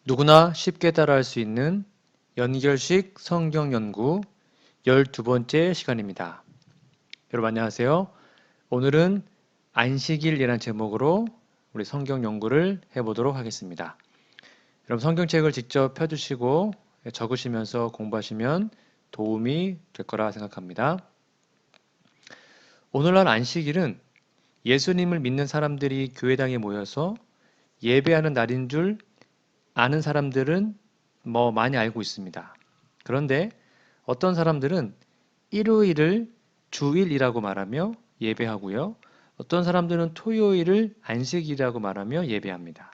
누구나 쉽게 따라할 수 있는 연결식 성경 연구 12번째 시간입니다. 여러분 안녕하세요. 오늘은 안식일이라는 제목으로 우리 성경 연구를 해보도록 하겠습니다. 여러분 성경책을 직접 펴주시고 적으시면서 공부하시면 도움이 될 거라 생각합니다. 오늘날 안식일은 예수님을 믿는 사람들이 교회당에 모여서 예배하는 날인 줄 아는 사람들은 많이 알고 있습니다. 그런데 어떤 사람들은 일요일을 주일이라고 말하며 예배하고요. 어떤 사람들은 토요일을 안식일이라고 말하며 예배합니다.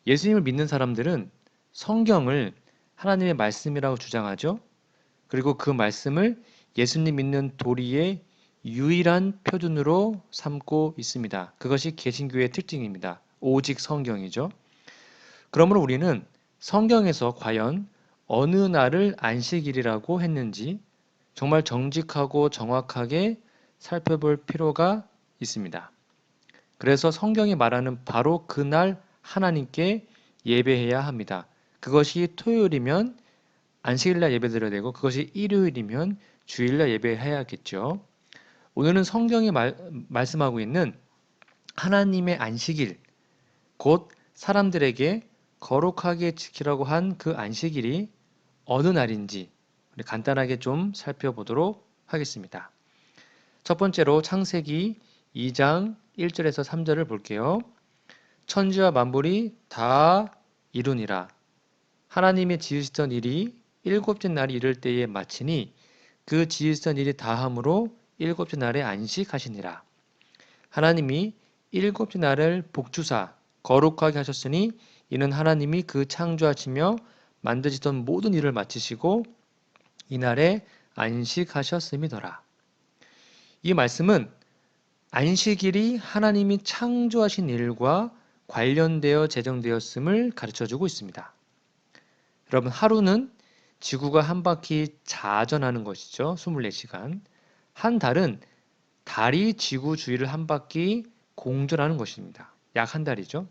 예수님을 믿는 사람들은 성경을 하나님의 말씀이라고 주장하죠. 그리고 그 말씀을 예수님 믿는 도리의 유일한 표준으로 삼고 있습니다. 그것이 개신교의 특징입니다. 오직 성경이죠. 그러므로 우리는 성경에서 과연 어느 날을 안식일이라고 했는지 정말 정직하고 정확하게 살펴볼 필요가 있습니다. 그래서 성경이 말하는 바로 그날 하나님께 예배해야 합니다. 그것이 토요일이면 안식일날 예배드려야 되고 그것이 일요일이면 주일날 예배해야겠죠. 오늘은 성경이 말씀하고 있는 하나님의 안식일, 곧 사람들에게 거룩하게 지키라고 한 그 안식일이 어느 날인지 우리 간단하게 좀 살펴보도록 하겠습니다. 첫 번째로 창세기 2장 1절에서 3절을 볼게요. 천지와 만물이 다 이루니라. 하나님이 지으시던 일이 일곱째 날이 이를 때에 마치니 그 지으시던 일이 다함으로 일곱째 날에 안식하시니라. 하나님이 일곱째 날을 복주사 거룩하게 하셨으니 이는 하나님이 그 창조하시며 만드시던 모든 일을 마치시고 이날에 안식하셨음이더라. 이 말씀은 안식일이 하나님이 창조하신 일과 관련되어 제정되었음을 가르쳐주고 있습니다. 여러분 하루는 지구가 한 바퀴 자전하는 것이죠. 24시간. 한 달은 달이 지구 주위를 한 바퀴 공전하는 것입니다. 약 한 달이죠.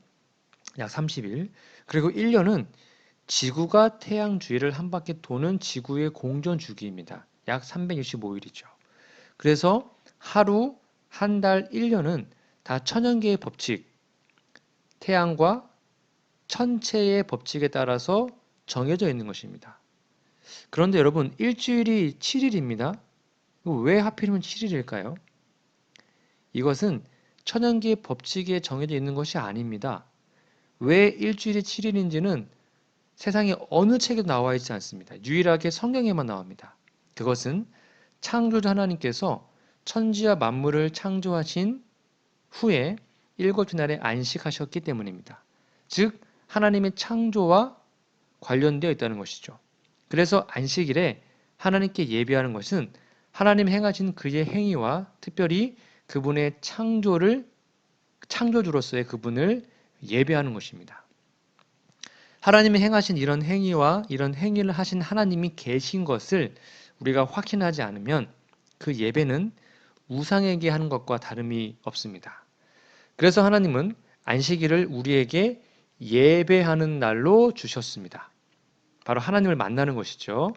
약 30일. 그리고 1년은 지구가 태양 주위를 한 바퀴 도는 지구의 공전 주기입니다. 약 365일이죠. 그래서 하루, 한 달, 1년은 다 천연계의 법칙, 태양과 천체의 법칙에 따라서 정해져 있는 것입니다. 그런데 여러분, 일주일이 7일입니다. 왜 하필이면 7일일까요? 이것은 천연계의 법칙에 정해져 있는 것이 아닙니다. 왜 일주일이 7일인지는 세상에 어느 책에도 나와 있지 않습니다. 유일하게 성경에만 나옵니다. 그것은 창조주 하나님께서 천지와 만물을 창조하신 후에 일곱째 날에 안식하셨기 때문입니다. 즉 하나님의 창조와 관련되어 있다는 것이죠. 그래서 안식일에 하나님께 예배하는 것은 하나님 행하신 그의 행위와 특별히 그분의 창조주로서의 그분을 예배하는 것입니다. 하나님이 행하신 이런 행위와 이런 행위를 하신 하나님이 계신 것을 우리가 확신하지 않으면 그 예배는 우상에게 하는 것과 다름이 없습니다. 그래서 하나님은 안식일을 우리에게 예배하는 날로 주셨습니다. 바로 하나님을 만나는 것이죠.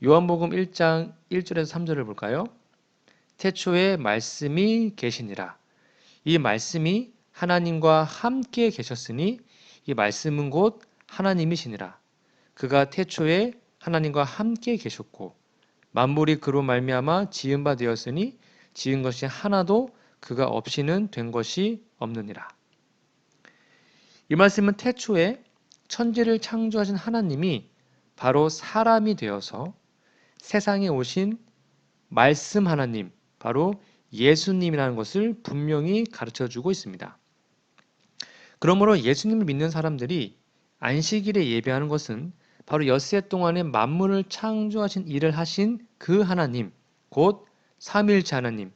요한복음 1장 1절에서 3절을 볼까요? 태초에 말씀이 계시니라. 이 말씀이 하나님과 함께 계셨으니 이 말씀은 곧 하나님이시니라. 그가 태초에 하나님과 함께 계셨고 만물이 그로 말미암아 지은 바 되었으니 지은 것이 하나도 그가 없이는 된 것이 없느니라. 이 말씀은 태초에 천지를 창조하신 하나님이 바로 사람이 되어서 세상에 오신 말씀 하나님, 바로 예수님이라는 것을 분명히 가르쳐주고 있습니다. 그러므로 예수님을 믿는 사람들이 안식일에 예배하는 것은 바로 엿새 동안에 만물을 창조하신 일을 하신 그 하나님, 곧 삼위일체 하나님,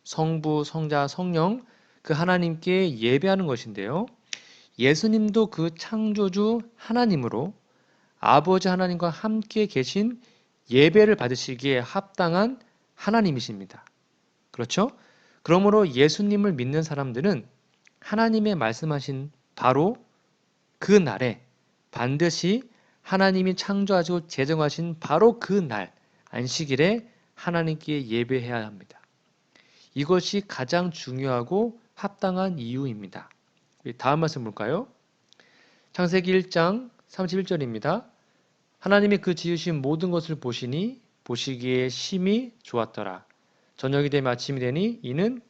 성부, 성자, 성령, 그 하나님께 예배하는 것인데요. 예수님도 그 창조주 하나님으로 아버지 하나님과 함께 계신 예배를 받으시기에 합당한 하나님이십니다. 그렇죠? 그러므로 예수님을 믿는 사람들은 하나님의 말씀하신 바로 그 날에 반드시 하나님이 창조하시고 제정하신 바로 그 날, 안식일에 하나님께 예배해야 합니다. 이것이 가장 중요하고 합당한 이유입니다. 다음 말씀 볼까요? 창세기 1장 31절입니다. 하나님이 그 지으신 모든 것을 보시니 보시기에 심히 좋았더라. 저녁이 되면 아침이 되니 이는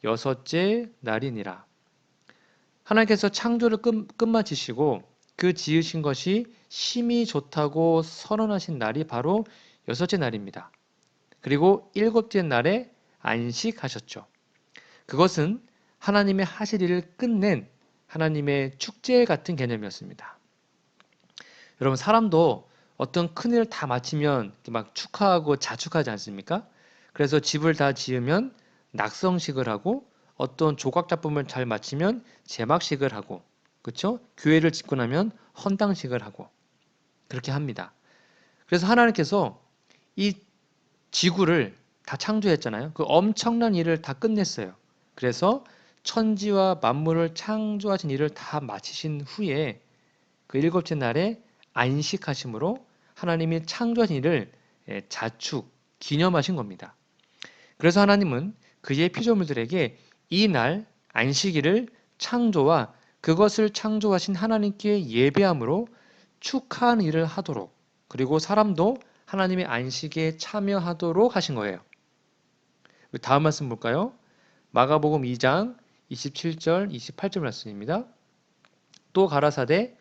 여섯째 날이니라. 하나님께서 창조를 끝마치시고 그 지으신 것이 심히 좋다고 선언하신 날이 바로 여섯째 날입니다. 그리고 일곱째 날에 안식하셨죠. 그것은 하나님의 하실 일을 끝낸 하나님의 축제 같은 개념이었습니다. 여러분, 사람도 어떤 큰일을 다 마치면 막 축하하고 자축하지 않습니까? 그래서 집을 다 지으면 낙성식을 하고 어떤 조각작품을 잘 마치면 제막식을 하고, 그렇죠? 교회를 짓고 나면 헌당식을 하고 그렇게 합니다. 그래서 하나님께서 이 지구를 다 창조했잖아요. 그 엄청난 일을 다 끝냈어요. 그래서 천지와 만물을 창조하신 일을 다 마치신 후에 그 일곱째 날에 안식하심으로 하나님이 창조하신 일을 자축, 기념하신 겁니다. 그래서 하나님은 그의 피조물들에게 이 날 안식일을 창조와 그것을 창조하신 하나님께 예배함으로 축하하는 일을 하도록, 그리고 사람도 하나님의 안식에 참여하도록 하신 거예요. 다음 말씀 볼까요? 마가복음 2장 27절, 28절 말씀입니다. 또 가라사대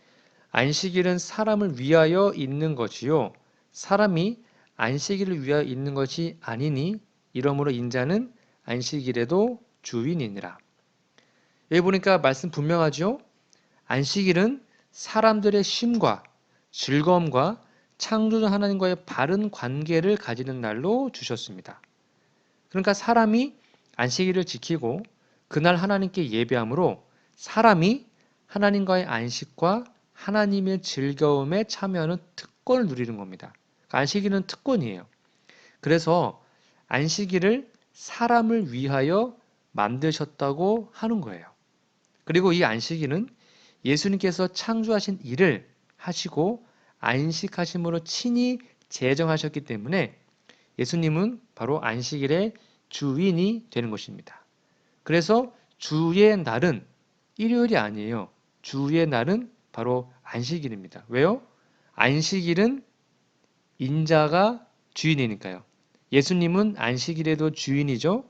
안식일은 사람을 위하여 있는 것이요 사람이 안식일을 위하여 있는 것이 아니니 이러므로 인자는 안식일에도 주인이니라. 여기 보니까 말씀 분명하죠? 안식일은 사람들의 쉼과 즐거움과 창조주 하나님과의 바른 관계를 가지는 날로 주셨습니다. 그러니까 사람이 안식일을 지키고 그날 하나님께 예배함으로 사람이 하나님과의 안식과 하나님의 즐거움에 참여하는 특권을 누리는 겁니다. 안식일은 특권이에요. 그래서 안식일을 사람을 위하여 만드셨다고 하는 거예요. 그리고 이 안식일은 예수님께서 창조하신 일을 하시고 안식하심으로 친히 제정하셨기 때문에 예수님은 바로 안식일의 주인이 되는 것입니다. 그래서 주의 날은 일요일이 아니에요. 주의 날은 바로 안식일입니다. 왜요? 안식일은 인자가 주인이니까요. 예수님은 안식일에도 주인이죠.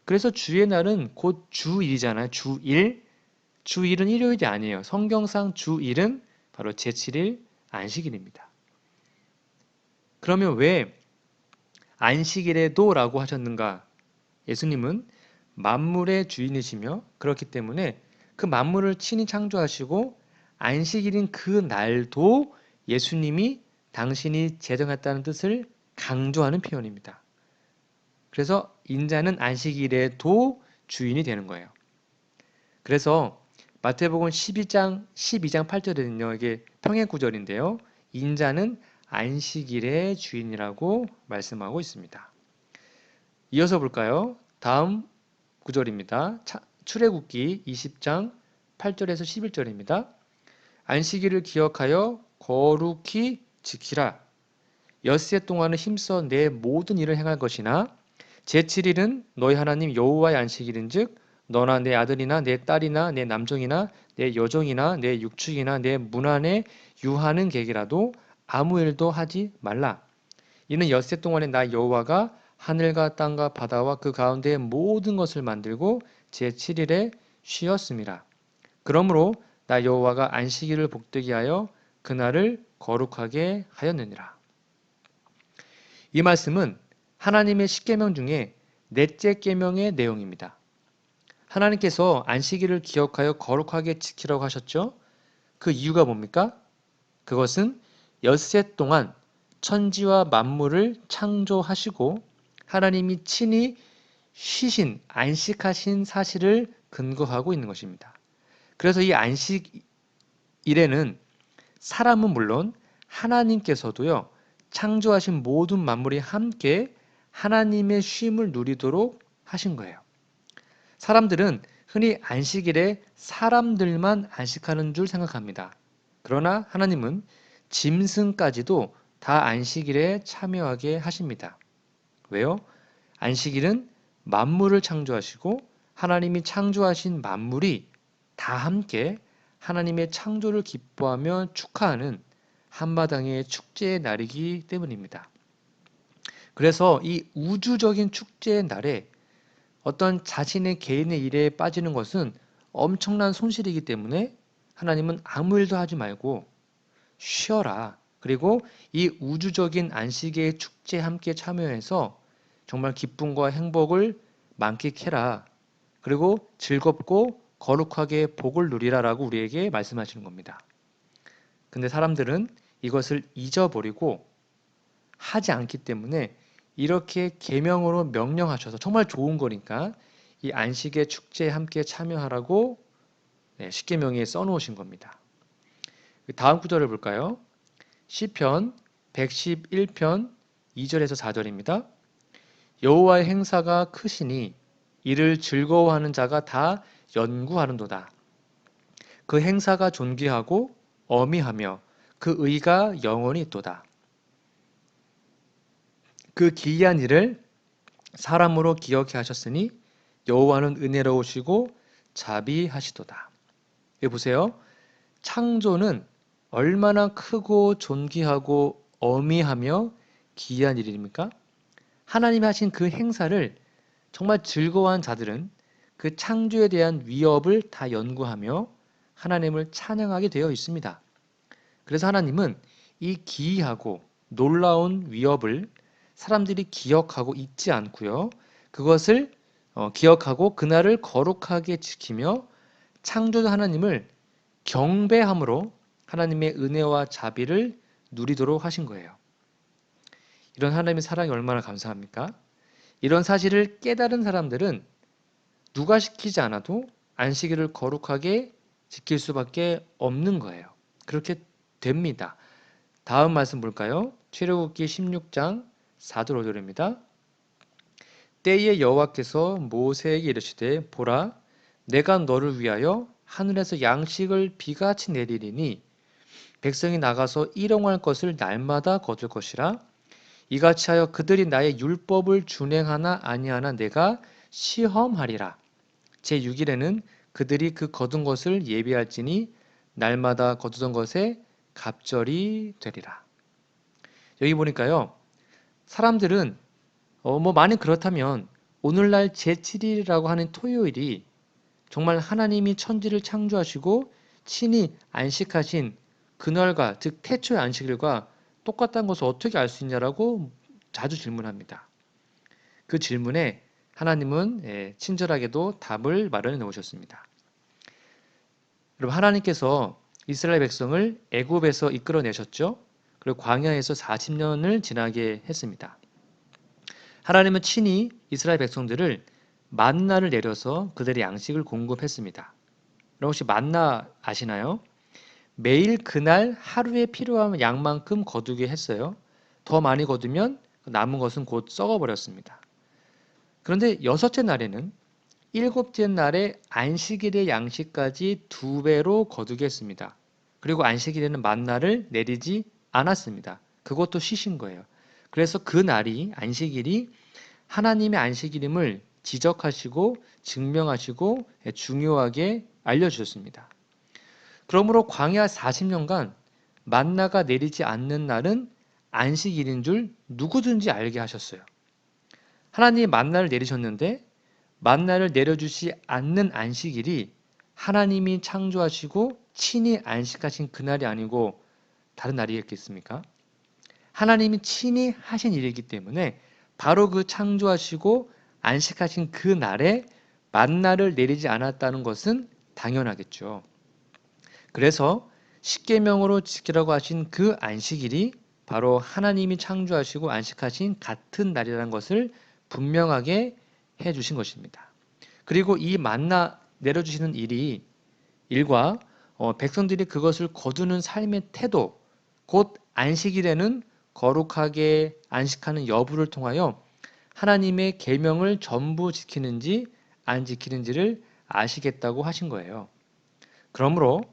그래서 주의 날은 곧 주일이잖아요. 주일. 주일은 일요일이 아니에요. 성경상 주일은 바로 제7일 안식일입니다. 그러면 왜 안식일에도 라고 하셨는가? 예수님은 만물의 주인이시며 그렇기 때문에 그 만물을 친히 창조하시고 안식일인 그 날도 예수님이 당신이 제정했다는 뜻을 강조하는 표현입니다. 그래서 인자는 안식일에도 주인이 되는 거예요. 그래서 마태복음 12장 8절에는요. 이게 평행 구절인데요. 인자는 안식일의 주인이라고 말씀하고 있습니다. 이어서 볼까요? 다음 구절입니다. 출애굽기 20장 8절에서 11절입니다. 안식일을 기억하여 거룩히 지키라. 엿새 동안은 힘써 내 모든 일을 행할 것이나 제7일은 너희 하나님 여호와의 안식일인즉 너나 내 아들이나 내 딸이나 내 남종이나 내 여종이나 내 육축이나 내 문 안에 유하는 객이라도 아무 일도 하지 말라. 이는 엿새 동안에 나 여호와가 하늘과 땅과 바다와 그 가운데의 모든 것을 만들고 제7일에 쉬었음이라. 그러므로 나 여호와가 안식일을 복되게 하여 그날을 거룩하게 하였느니라. 이 말씀은 하나님의 십계명 중에 넷째 계명의 내용입니다. 하나님께서 안식일을 기억하여 거룩하게 지키라고 하셨죠? 그 이유가 뭡니까? 그것은 엿새 동안 천지와 만물을 창조하시고 하나님이 친히 쉬신, 안식하신 사실을 근거하고 있는 것입니다. 그래서 이 안식일에는 사람은 물론 하나님께서도요, 창조하신 모든 만물이 함께 하나님의 쉼을 누리도록 하신 거예요. 사람들은 흔히 안식일에 사람들만 안식하는 줄 생각합니다. 그러나 하나님은 짐승까지도 다 안식일에 참여하게 하십니다. 왜요? 안식일은 만물을 창조하시고 하나님이 창조하신 만물이 다 함께 하나님의 창조를 기뻐하며 축하하는 한마당의 축제의 날이기 때문입니다. 그래서 이 우주적인 축제의 날에 어떤 자신의 개인의 일에 빠지는 것은 엄청난 손실이기 때문에 하나님은 아무 일도 하지 말고 쉬어라. 그리고 이 우주적인 안식의 축제에 함께 참여해서 정말 기쁨과 행복을 만끽해라. 그리고 즐겁고 거룩하게 복을 누리라라고 우리에게 말씀하시는 겁니다. 근데 사람들은 이것을 잊어버리고 하지 않기 때문에 이렇게 계명으로 명령하셔서 정말 좋은 거니까 이 안식의 축제에 함께 참여하라고 십계명에 써놓으신 겁니다. 다음 구절을 볼까요? 시편 111편 2절에서 4절입니다. 여호와의 행사가 크시니 이를 즐거워하는 자가 다 연구하는도다. 그 행사가 존귀하고 어미하며 그 의가 영원히 있도다. 그 기이한 일을 사람으로 기억해 하셨으니 여호와는 은혜로우시고 자비하시도다. 여기 보세요. 창조는 얼마나 크고 존귀하고 어미하며 기이한 일입니까? 하나님이 하신 그 행사를 정말 즐거워한 자들은 그 창조에 대한 위협을 다 연구하며 하나님을 찬양하게 되어 있습니다. 그래서 하나님은 이 기이하고 놀라운 위협을 사람들이 기억하고 잊지 않고요. 그것을 기억하고 그날을 거룩하게 지키며 창조주 하나님을 경배함으로 하나님의 은혜와 자비를 누리도록 하신 거예요. 이런 하나님의 사랑이 얼마나 감사합니까? 이런 사실을 깨달은 사람들은 누가 시키지 않아도 안식일을 거룩하게 지킬 수밖에 없는 거예요. 그렇게 됩니다. 다음 말씀 볼까요? 출애굽기 16장 4절 5절입니다. 때에 여호와께서 모세에게 이르시되 보라 내가 너를 위하여 하늘에서 양식을 비같이 내리리니 백성이 나가서 일용할 것을 날마다 거둘 것이라 이같이 하여 그들이 나의 율법을 준행하나 아니하나 내가 시험하리라. 제6일에는 그들이 그 거둔 것을 예비할지니 날마다 거두던 것에 갑절이 되리라. 여기 보니까요. 사람들은 만약 그렇다면 오늘날 제7일이라고 하는 토요일이 정말 하나님이 천지를 창조하시고 친히 안식하신 그날과 즉 태초의 안식일과 똑같다는 것을 어떻게 알 수 있냐라고 자주 질문합니다. 그 질문에 하나님은 친절하게도 답을 마련해 놓으셨습니다. 여러분 하나님께서 이스라엘 백성을 애굽에서 이끌어내셨죠. 그리고 광야에서 40년을 지나게 했습니다. 하나님은 친히 이스라엘 백성들을 만나를 내려서 그들의 양식을 공급했습니다. 여러분 혹시 만나 아시나요? 매일 그날 하루에 필요한 양만큼 거두게 했어요. 더 많이 거두면 남은 것은 곧 썩어버렸습니다. 그런데 여섯째 날에는 일곱째 날에 안식일의 양식까지 2배로 거두게 했습니다. 그리고 안식일에는 만나를 내리지 않았습니다. 그것도 쉬신 거예요. 그래서 그 날이 안식일이 하나님의 안식일임을 지적하시고 증명하시고 중요하게 알려주셨습니다. 그러므로 광야 40년간 만나가 내리지 않는 날은 안식일인 줄 누구든지 알게 하셨어요. 하나님이 만나를 내리셨는데 만나를 내려주시 않는 안식일이 하나님이 창조하시고 친히 안식하신 그날이 아니고 다른 날이겠습니까? 하나님이 친히 하신 일이기 때문에 바로 그 창조하시고 안식하신 그 날에 만나를 내리지 않았다는 것은 당연하겠죠. 그래서 십계명으로 지키라고 하신 그 안식일이 바로 하나님이 창조하시고 안식하신 같은 날이라는 것을 분명하게 해 주신 것입니다. 그리고 이 만나 내려주시는 일과 백성들이 그것을 거두는 삶의 태도, 곧 안식일에는 거룩하게 안식하는 여부를 통하여 하나님의 계명을 전부 지키는지 안 지키는지를 아시겠다고 하신 거예요. 그러므로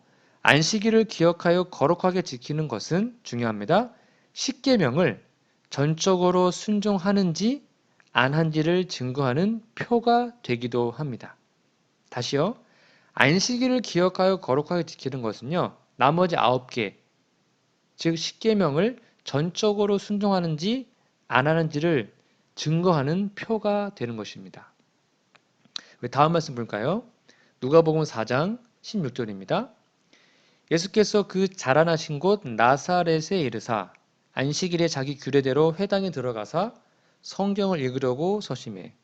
안식일을 기억하여 거룩하게 지키는 것은 중요합니다. 십계명을 전적으로 순종하는지 안 한지를 증거하는 표가 되기도 합니다. 다시요. 안식일을 기억하여 거룩하게 지키는 것은요. 나머지 9개, 즉 십계명을 전적으로 순종하는지 안 하는지를 증거하는 표가 되는 것입니다. 다음 말씀 볼까요? 누가복음 4장 16절입니다. 예수께서 그 자라나신 곳 나사렛에 이르사 안식일에 자기 규례대로 회당에 들어가사 성경을 읽으려고 서심해.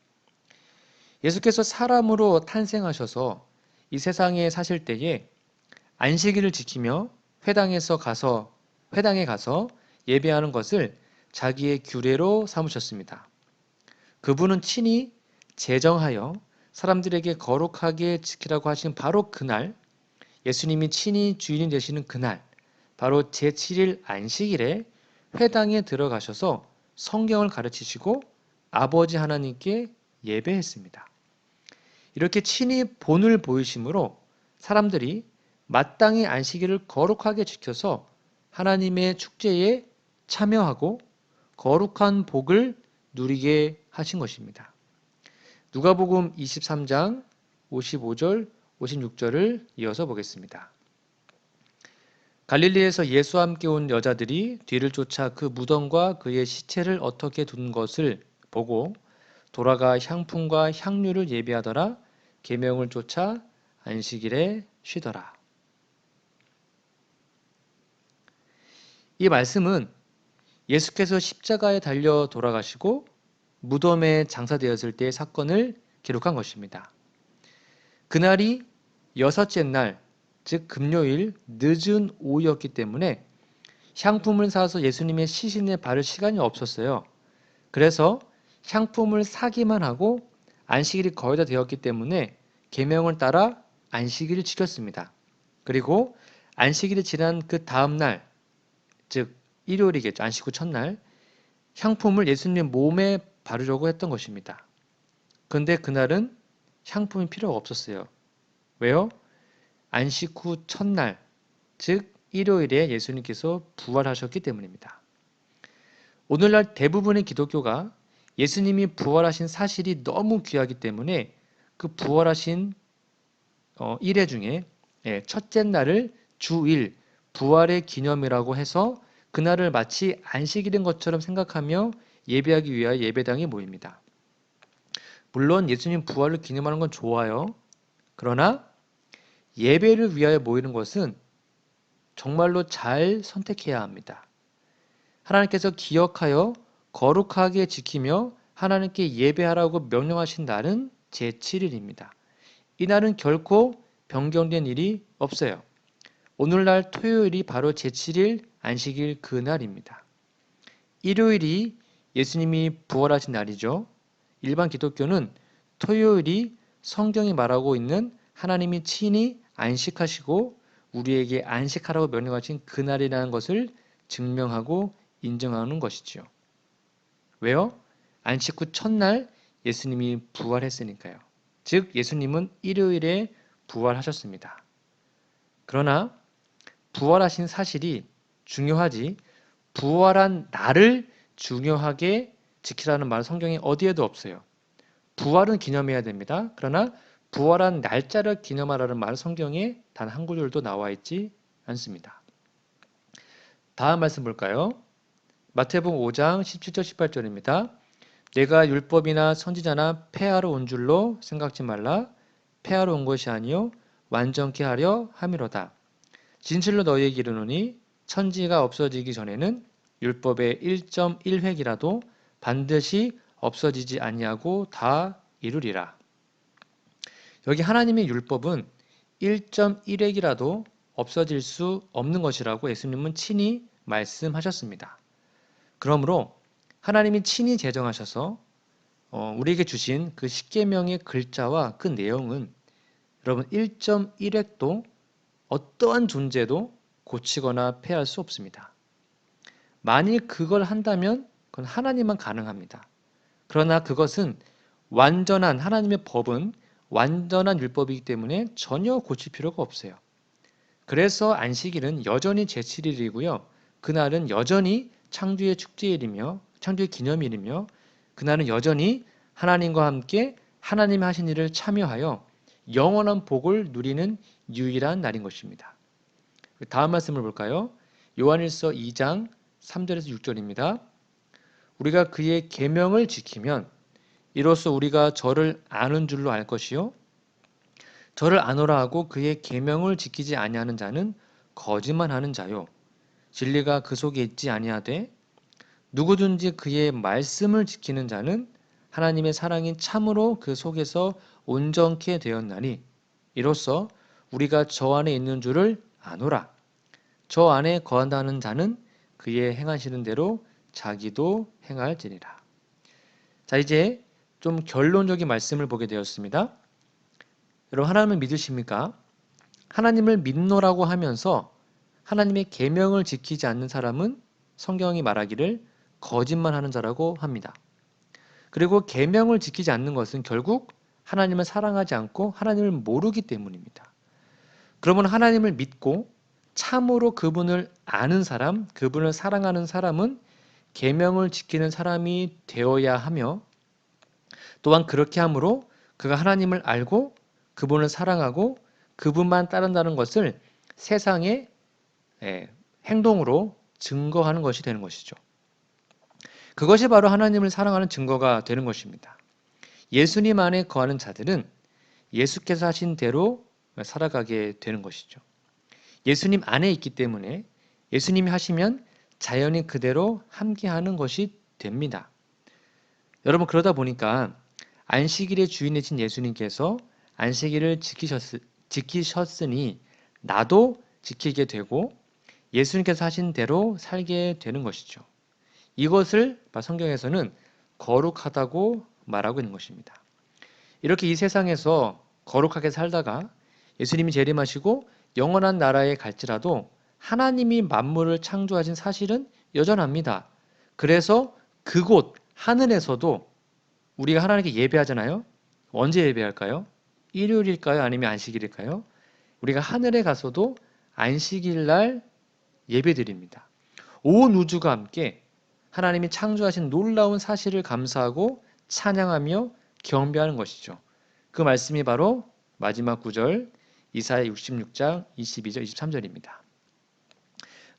예수께서 사람으로 탄생하셔서 이 세상에 사실 때에 안식일을 지키며 회당에 가서 예배하는 것을 자기의 규례로 삼으셨습니다. 그분은 친히 제정하여 사람들에게 거룩하게 지키라고 하신 바로 그날, 예수님이 친히 주인이 되시는 그날, 바로 제7일 안식일에 회당에 들어가셔서 성경을 가르치시고 아버지 하나님께 예배했습니다. 이렇게 친히 본을 보이심으로 사람들이 마땅히 안식일을 거룩하게 지켜서 하나님의 축제에 참여하고 거룩한 복을 누리게 하신 것입니다. 누가복음 23장 55절, 56절을 이어서 보겠습니다. 갈릴리에서 예수와 함께 온 여자들이 뒤를 쫓아 그 무덤과 그의 시체를 어떻게 둔 것을 보고 돌아가 향품과 향료를 예비하더라. 계명을 쫓아 안식일에 쉬더라. 이 말씀은 예수께서 십자가에 달려 돌아가시고 무덤에 장사되었을 때의 사건을 기록한 것입니다. 그날이 여섯째 날, 즉 금요일 늦은 오후였기 때문에 향품을 사서 예수님의 시신에 바를 시간이 없었어요. 그래서 향품을 사기만 하고 안식일이 거의 다 되었기 때문에 계명을 따라 안식일을 지켰습니다. 그리고 안식일이 지난 그 다음 날, 즉 일요일이겠죠. 안식 후 첫날 향품을 예수님 몸에 바르려고 했던 것입니다. 그런데 그날은 향품이 필요가 없었어요. 왜요? 안식 후 첫날, 즉 일요일에 예수님께서 부활하셨기 때문입니다. 오늘날 대부분의 기독교가 예수님이 부활하신 사실이 너무 귀하기 때문에 그 부활하신 일회 중에 첫째 날을 주일, 부활의 기념이라고 해서 그날을 마치 안식일인 것처럼 생각하며 예배하기 위하여 예배당에 모입니다. 물론 예수님 부활을 기념하는 건 좋아요. 그러나 예배를 위하여 모이는 것은 정말로 잘 선택해야 합니다. 하나님께서 기억하여 거룩하게 지키며 하나님께 예배하라고 명령하신 날은 제7일입니다. 이 날은 결코 변경된 일이 없어요. 오늘날 토요일이 바로 제7일 안식일 그 날입니다. 일요일이 예수님이 부활하신 날이죠. 일반 기독교는 토요일이 성경이 말하고 있는 하나님이 친히 안식하시고 우리에게 안식하라고 명령하신 그날이라는 것을 증명하고 인정하는 것이죠. 왜요? 안식 후 첫날 예수님이 부활했으니까요. 즉 예수님은 일요일에 부활하셨습니다. 그러나 부활하신 사실이 중요하지 부활한 날을 중요하게 지키라는 말은 성경에 어디에도 없어요. 부활은 기념해야 됩니다. 그러나 부활한 날짜를 기념하라는 말은 성경에 단 한 구절도 나와 있지 않습니다. 다음 말씀 볼까요? 마태복음 5장 17절 18절입니다. 내가 율법이나 선지자나 폐하러 온 줄로 생각지 말라. 폐하러 온 것이 아니요 완전케 하려 함이로다. 진실로 너희에게 이르노니 천지가 없어지기 전에는 율법의 1.1획이라도 반드시 없어지지 아니하고 다 이루리라. 여기 하나님의 율법은 1.1획이라도 없어질 수 없는 것이라고 예수님은 친히 말씀하셨습니다. 그러므로 하나님이 친히 제정하셔서 우리에게 주신 그 십계명의 글자와 그 내용은 여러분 1.1획도 어떠한 존재도 고치거나 폐할 수 없습니다. 만일 그걸 한다면 그건 하나님만 가능합니다. 그러나 그것은 완전한 하나님의 법은 완전한 율법이기 때문에 전혀 고칠 필요가 없어요. 그래서 안식일은 여전히 제7일이고요. 그날은 여전히 창조의 축제일이며 창조의 기념일이며 그날은 여전히 하나님과 함께 하나님이 하신 일을 참여하여 영원한 복을 누리는 유일한 날인 것입니다. 다음 말씀을 볼까요? 요한일서 2장 3절에서 6절입니다. 우리가 그의 계명을 지키면 이로써 우리가 저를 아는 줄로 알 것이요 저를 아노라 하고 그의 계명을 지키지 아니하는 자는 거짓말하는 자요 진리가 그 속에 있지 아니하되 누구든지 그의 말씀을 지키는 자는 하나님의 사랑이 참으로 그 속에서 온전케 되었나니 이로써 우리가 저 안에 있는 줄을 아노라. 저 안에 거한다는 자는 그의 행하시는 대로 자기도 행할지니라. 자, 이제 좀 결론적인 말씀을 보게 되었습니다. 여러분, 하나님을 믿으십니까? 하나님을 믿노라고 하면서 하나님의 계명을 지키지 않는 사람은 성경이 말하기를 거짓말하는 자라고 합니다. 그리고 계명을 지키지 않는 것은 결국 하나님을 사랑하지 않고 하나님을 모르기 때문입니다. 그러면 하나님을 믿고 참으로 그분을 아는 사람, 그분을 사랑하는 사람은 계명을 지키는 사람이 되어야 하며 또한 그렇게 함으로 그가 하나님을 알고 그분을 사랑하고 그분만 따른다는 것을 세상에 행동으로 증거하는 것이 되는 것이죠. 그것이 바로 하나님을 사랑하는 증거가 되는 것입니다. 예수님 안에 거하는 자들은 예수께서 하신 대로 살아가게 되는 것이죠. 예수님 안에 있기 때문에 예수님이 하시면 자연히 그대로 함께하는 것이 됩니다. 여러분 그러다 보니까 안식일의 주인이신 예수님께서 안식일을 지키셨으니 나도 지키게 되고 예수님께서 하신 대로 살게 되는 것이죠. 이것을 성경에서는 거룩하다고 말하고 있는 것입니다. 이렇게 이 세상에서 거룩하게 살다가 예수님이 재림하시고 영원한 나라에 갈지라도 하나님이 만물을 창조하신 사실은 여전합니다. 그래서 그곳 하늘에서도 우리가 하나님께 예배하잖아요. 언제 예배할까요? 일요일일까요? 아니면 안식일일까요? 우리가 하늘에 가서도 안식일 날 예배드립니다. 온 우주가 함께 하나님이 창조하신 놀라운 사실을 감사하고 찬양하며 경배하는 것이죠. 그 말씀이 바로 마지막 구절 이사야 66장 22절 23절입니다.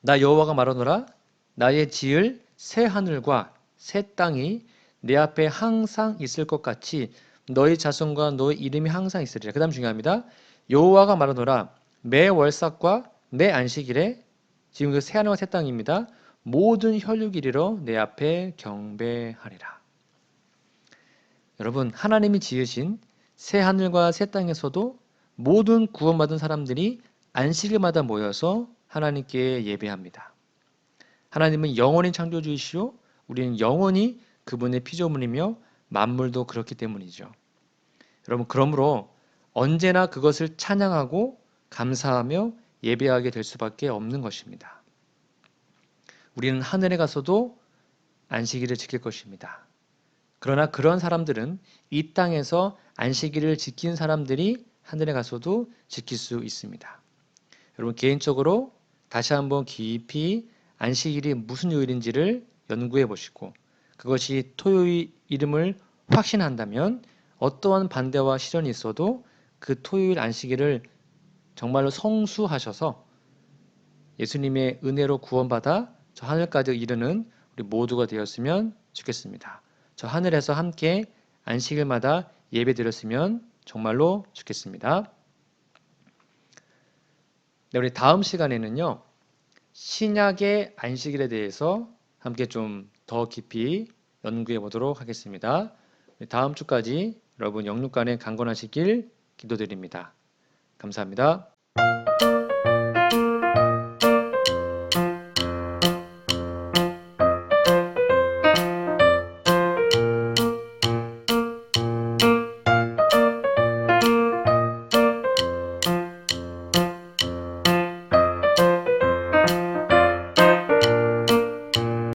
나 여호와가 말하노라 나의 지을 새 하늘과 새 땅이 내 앞에 항상 있을 것 같이 너희 자손과 너희 이름이 항상 있으리라. 그 다음 중요합니다. 여호와가 말하노라 매 월삭과 매 안식일에 지금 그 새 하늘과 새 땅입니다. 모든 혈육 이리로 내 앞에 경배하리라. 여러분 하나님이 지으신 새 하늘과 새 땅에서도 모든 구원받은 사람들이 안식일마다 모여서 하나님께 예배합니다. 하나님은 영원히 창조주이시오 우리는 영원히 그분의 피조물이며 만물도 그렇기 때문이죠. 여러분 그러므로 언제나 그것을 찬양하고 감사하며 예배하게 될 수밖에 없는 것입니다. 우리는 하늘에 가서도 안식일을 지킬 것입니다. 그러나 그런 사람들은 이 땅에서 안식일을 지킨 사람들이 하늘에 가서도 지킬 수 있습니다. 여러분 개인적으로 다시 한번 깊이 안식일이 무슨 요일인지를 연구해 보시고 그것이 토요일임을 확신한다면 어떠한 반대와 시련이 있어도 그 토요일 안식일을 정말로 성수하셔서 예수님의 은혜로 구원받아 저 하늘까지 이르는 우리 모두가 되었으면 좋겠습니다. 저 하늘에서 함께 안식일마다 예배드렸으면 정말로 좋겠습니다. 네, 우리 다음 시간에는요. 신약의 안식일에 대해서 함께 좀 더 깊이 연구해 보도록 하겠습니다. 다음 주까지 여러분 영육간에 강건하시길 기도드립니다. 감사합니다.